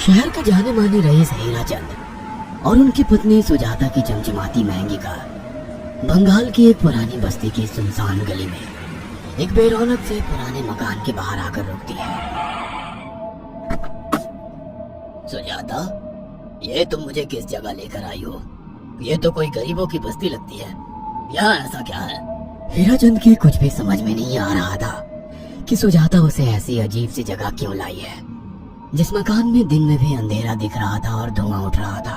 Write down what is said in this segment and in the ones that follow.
शहर के जाने माने रईस हीरा चंद और उनकी पत्नी सुजाता की चमचमाती महंगी कार बंगाल की एक पुरानी बस्ती की सुनसान गली में एक बेरौनक से पुराने मकान के बाहर आकर रुकती है। सुजाता, ये तुम मुझे किस जगह लेकर आई हो? ये तो कोई गरीबों की बस्ती लगती है। यहाँ ऐसा क्या है? हीरा चंद की कुछ भी समझ में नहीं आ रहा था कि सुजाता उसे ऐसी अजीब सी जगह क्यों लाई है, जिस मकान में दिन में भी अंधेरा दिख रहा था और धुआं उठ रहा था।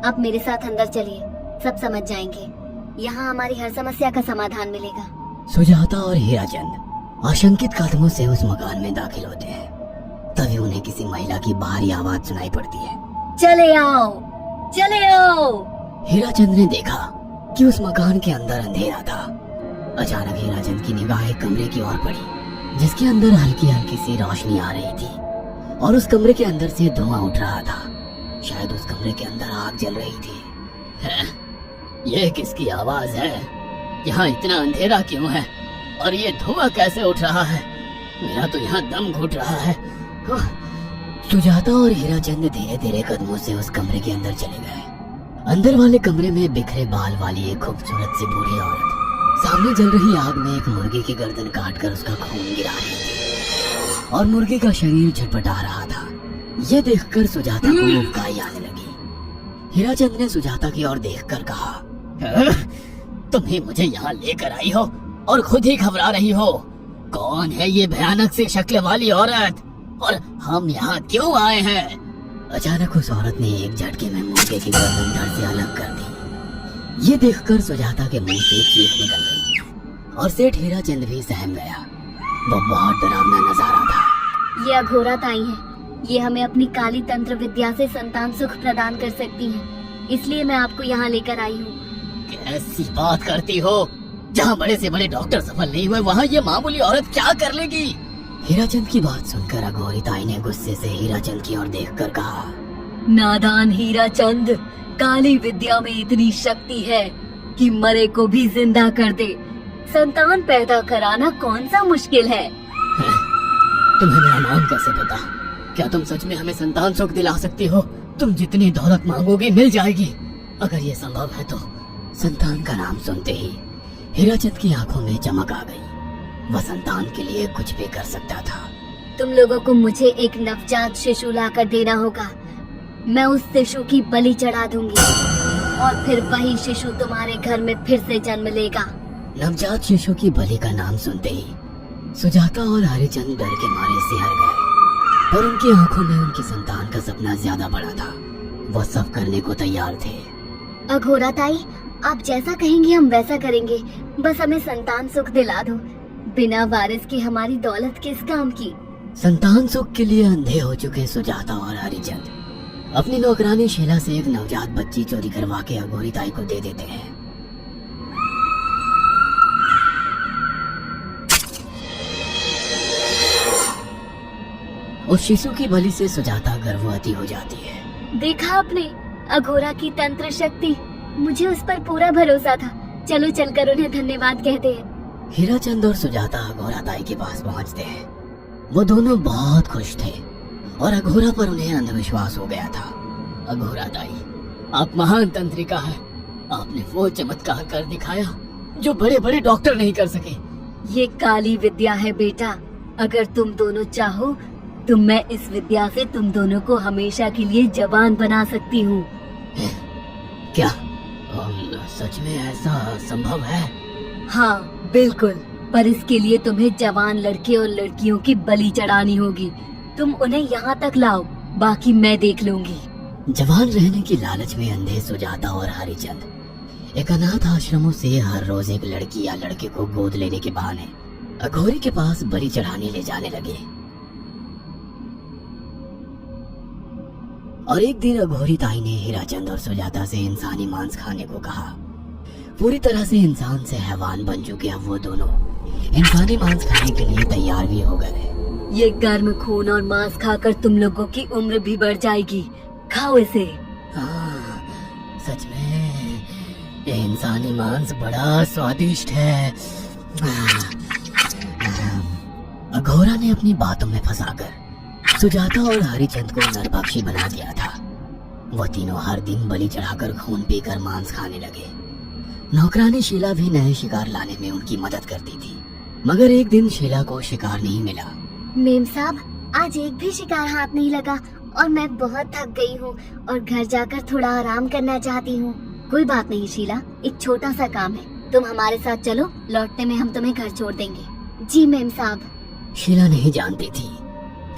आप मेरे साथ अंदर चलिए, सब समझ जाएंगे। यहाँ हमारी हर समस्या का समाधान मिलेगा। सुजाता और हीरा चंद आशंकित कदमों से उस मकान में दाखिल होते हैं। तभी उन्हें किसी महिला की बाहरी आवाज सुनाई पड़ती है। चले आओ, चले आओ। हीरा चंद ने देखा कि उस मकान के अंदर अंधेरा था। अचानक हीरा चंद की निगाह एक कमरे की ओर पड़ी, जिसके अंदर हल्की हल्की सी रोशनी आ रही थी और उस कमरे के अंदर से धुआं उठ रहा था। शायद उस कमरे के अंदर आग जल रही थी। ये किसकी आवाज है? यहाँ इतना अंधेरा क्यों है और ये धुआं कैसे उठ रहा है? मेरा तो यहाँ दम घुट रहा है। सुजाता और हीरा चंद धीरे धीरे कदमों से उस कमरे के अंदर चले गए। अंदर वाले कमरे में बिखरे बाल वाली एक खूबसूरत सी बूढ़ी औरत सामने जल रही आग में एक मुर्गी की गर्दन काटकर उसका खून गिरा रही थी और मुर्गी का शरीर झटपटा रहा था। ये देखकर सुजाता को उबकाई आने लगी। हीरा चंद ने सुजाता की ओर देखकर कहा, तुम ही मुझे यहाँ लेकर आई हो और खुद ही घबरा रही हो। कौन है ये भयानक सी शक्ल वाली औरत और हम यहाँ क्यों आए हैं? अचानक उस औरत ने एक झटके में मुर्गे की गर्दन धड़ से अलग कर दी। ये देखकर सुजाता के मुंह से चीख निकल गई और सेठ हीरा चंद भी सहम गया। वो बहुत डरावना नजारा था। ये अघोरा ताई है। ये हमें अपनी काली तंत्र विद्या से संतान सुख प्रदान कर सकती है, इसलिए मैं आपको यहाँ लेकर आई हूँ। कैसी बात करती हो? जहाँ बड़े से बड़े डॉक्टर सफल नहीं हुए, वहाँ ये मामूली औरत क्या कर लेगी? हीरा चंद की बात सुनकर अघोरी ताई ने गुस्से से हीरा चंद की ओर देखकर कहा, नादान हीरा चंद, काली विद्या में इतनी शक्ति है कि मरे को भी जिंदा कर दे। संतान पैदा कराना कौन सा मुश्किल है? तुम्हें मेरा नाम कैसे पता? क्या तुम सच में हमें संतान सुख दिला सकती हो? तुम जितनी दौलत मांगोगे मिल जाएगी। अगर ये संभव है तो। संतान का नाम सुनते ही हीरा चंद की आंखों में चमक आ गई। वह संतान के लिए कुछ भी कर सकता था। तुम लोगों को मुझे एक नवजात शिशु लाकर देना होगा। मैं उस शिशु की बलि चढ़ा दूंगी और फिर वही शिशु तुम्हारे घर में फिर से जन्म लेगा। नवजात शिशु की बलि का नाम सुनते ही सुजाता और हरिचंद डर के मारे सिहर गए, पर उनकी आंखों में उनकी संतान का सपना ज्यादा बड़ा था। वो सब करने को तैयार थे। अघोरा ताई, आप जैसा कहेंगी हम वैसा करेंगे। बस हमें संतान सुख दिला दो। बिना वारिस की हमारी दौलत किस काम की? संतान सुख के लिए अंधे हो चुके सुजाता और हरिचंद अपनी नौकरानी शीला से एक नवजात बच्ची चोरी करवा के अघोरी ताई को दे देते हैं। उस शिशु की बलि से सुजाता गर्भवती हो जाती है। देखा आपने अघोरा की तंत्र शक्ति? मुझे उस पर पूरा भरोसा था। चलो चलकर उन्हें धन्यवाद कहते हैं। हीरा चंद और सुजाता अघोरा ताई के पास पहुंचते हैं। वो दोनों बहुत खुश थे और अघोरा पर उन्हें अंधविश्वास हो गया था। अघोरा ताई, आप महान तंत्रिका हैं। आपने वो चमत्कार कर दिखाया जो बड़े बड़े डॉक्टर नहीं कर सके। ये काली विद्या है बेटा। अगर तुम दोनों चाहो तो मैं इस विद्या से तुम दोनों को हमेशा के लिए जवान बना सकती हूँ। क्या सच में ऐसा संभव है? हाँ बिल्कुल, पर इसके लिए तुम्हें जवान लड़के और लड़कियों की बलि चढ़ानी होगी। तुम उन्हें यहाँ तक लाओ, बाकी मैं देख लूंगी। जवान रहने की लालच में अंधे सुजाता और हरिचंद एक अनाथ आश्रमों से हर रोज एक लड़की या लड़के को गोद लेने के बहाने अघोरी के पास बलि चढ़ाने ले जाने लगे। और एक दिन अघोरी ताई ने हीराचंद और सुजाता से इंसानी मांस खाने को कहा। पूरी तरह से इंसान से हैवान बन चुके अब वो दोनों इंसानी मांस खाने के लिए तैयार भी हो गए। ये गर्म खून और मांस खाकर तुम लोगों की उम्र भी बढ़ जाएगी। खाओ इसे। हाँ, सच में ये इंसानी मांस बड़ा स्वादिष्ट है। अघोरा ने अपनी बातों में फंसाकर सुजाता और हरिचंद को नरभक्षी बना दिया था। वो तीनों हर दिन बलि चढ़ाकर खून पीकर मांस खाने लगे। नौकरानी शीला भी नए शिकार लाने में उनकी मदद करती थी, मगर एक दिन शीला को शिकार नहीं मिला। मेम साहब, आज एक भी शिकार हाथ नहीं लगा और मैं बहुत थक गई हूँ और घर जाकर थोड़ा आराम करना चाहती हूँ। कोई बात नहीं शीला, एक छोटा सा काम है, तुम हमारे साथ चलो, लौटने में हम तुम्हें घर छोड़ देंगे। जी मेम साहब। शीला नहीं जानती थी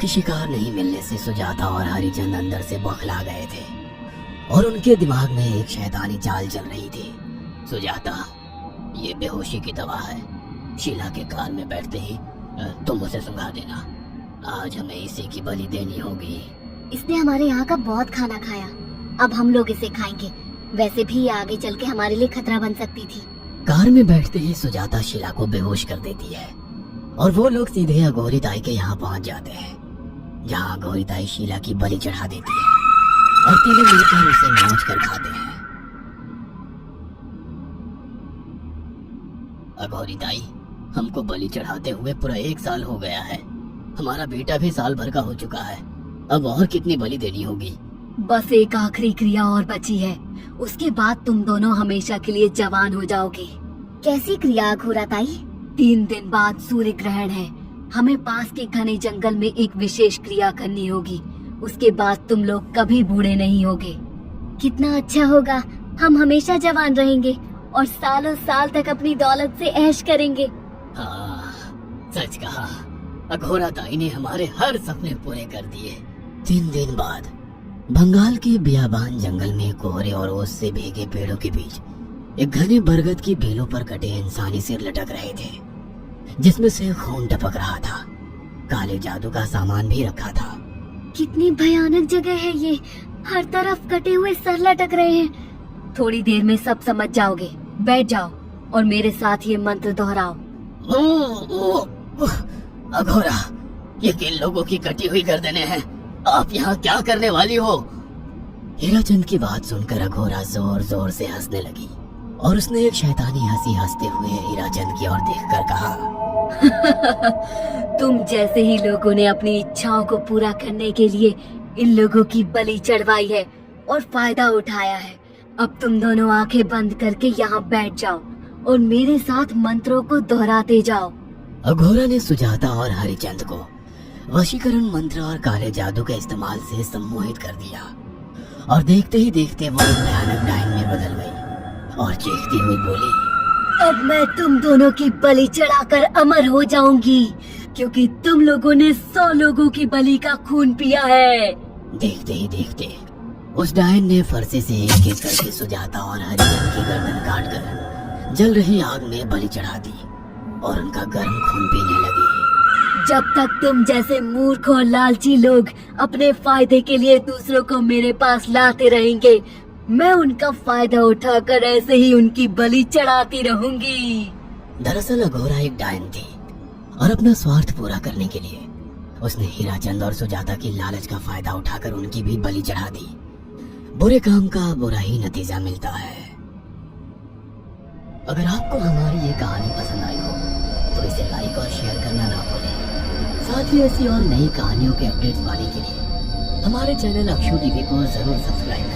कि शिकार नहीं मिलने से सुजाता और हरिचंद अंदर से बौखला गए थे और उनके दिमाग में एक शैतानी चाल चल रही थी। सुजाता, ये बेहोशी की दवा है, शीला के कान में बैठते ही तुम उसे सुंघा देना। आज हमें इसी की बलि देनी होगी। इसने हमारे यहाँ का बहुत खाना खाया, अब हम लोग इसे खाएंगे। वैसे भी ये आगे चल के हमारे लिए खतरा बन सकती थी। कार में बैठते ही सुजाता शीला को बेहोश कर देती है और वो लोग सीधे अघोरी ताई के यहाँ पहुँच जाते हैं, जहाँ अघोरी ताई शीला की बलि चढ़ा देती है और तीनों मिलकर उसे नोच कर खाते हैं। अघोरी ताई, हमको बलि चढ़ाते हुए पूरा 1 साल हो गया है। हमारा बेटा भी साल भर का हो चुका है। अब और कितनी बलि देनी होगी? बस एक आखिरी क्रिया और बची है, उसके बाद तुम दोनों हमेशा के लिए जवान हो जाओगे। कैसी क्रिया अघोरा ताई? 3 दिन बाद सूर्य ग्रहण है, हमें पास के घने जंगल में एक विशेष क्रिया करनी होगी। उसके बाद तुम लोग कभी बूढ़े नहीं होगे। कितना अच्छा होगा, हम हमेशा जवान रहेंगे और सालों साल तक अपनी दौलत से ऐश करेंगे। हाँ, सच कहा। अघोरा ताई ने हमारे हर सपने पूरे कर दिए। 3 दिन बाद बंगाल के बियाबान जंगल में कोहरे और ओस से भीगे पेड़ों के बीच एक घने बरगद की बेलों पर कटे इंसानी सिर लटक रहे थे, जिसमें से खून टपक रहा था। काले जादू का सामान भी रखा था। कितनी भयानक जगह है ये, हर तरफ कटे हुए सर लटक रहे हैं। थोड़ी देर में सब समझ जाओगे, बैठ जाओ और मेरे साथ ये मंत्र दोहराओ। अघोरा, ये किन लोगों की कटी हुई गर्दनें हैं? आप यहाँ क्या करने वाली हो? हीराचंद की बात सुनकर अघोरा जोर जोर से हंसने लगी और उसने एक शैतानी हंसी हंसते हुए हीराचंद की ओर देखकर कहा, तुम जैसे ही लोगों ने अपनी इच्छाओं को पूरा करने के लिए इन लोगों की बलि चढ़वाई है और फायदा उठाया है। अब तुम दोनों आंखें बंद करके यहाँ बैठ जाओ और मेरे साथ मंत्रों को दोहराते जाओ। अघोरा ने सुजाता और हरिचंद को वशीकरण मंत्र और काले जादू के इस्तेमाल से सम्मोहित कर दिया और देखते ही देखते वो एक भयानक डायन में बदल गई और चीखती हुई बोली, अब मैं तुम दोनों की बलि चढ़ाकर अमर हो जाऊंगी, क्योंकि तुम लोगों ने 100 लोगों की बलि का खून पिया है। देखते ही देखते उस डायन ने फरसे से एक एक करके सुजाता और हरिचंद की गर्दन काटकर जल रही आग में बलि चढ़ा दी और उनका गर्म खून पीने लगी। जब तक तुम जैसे मूर्ख और लालची लोग अपने फायदे के लिए दूसरों को मेरे पास लाते रहेंगे, मैं उनका फायदा उठाकर ऐसे ही उनकी बलि चढ़ाती रहूंगी। दरअसल अघोरा एक डायन थी और अपना स्वार्थ पूरा करने के लिए उसने हीराचंद और सुजाता की लालच का फायदा उठाकर उनकी भी बलि चढ़ा दी। बुरे काम का बुरा ही नतीजा मिलता है। अगर आपको हमारी ये कहानी पसंद आई हो तो इसे लाइक और शेयर करना ना भूलें। साथ ही ऐसी और नई कहानियों के अपडेट्स पाने के लिए हमारे चैनल अक्षु टीवी को जरूर सब्सक्राइब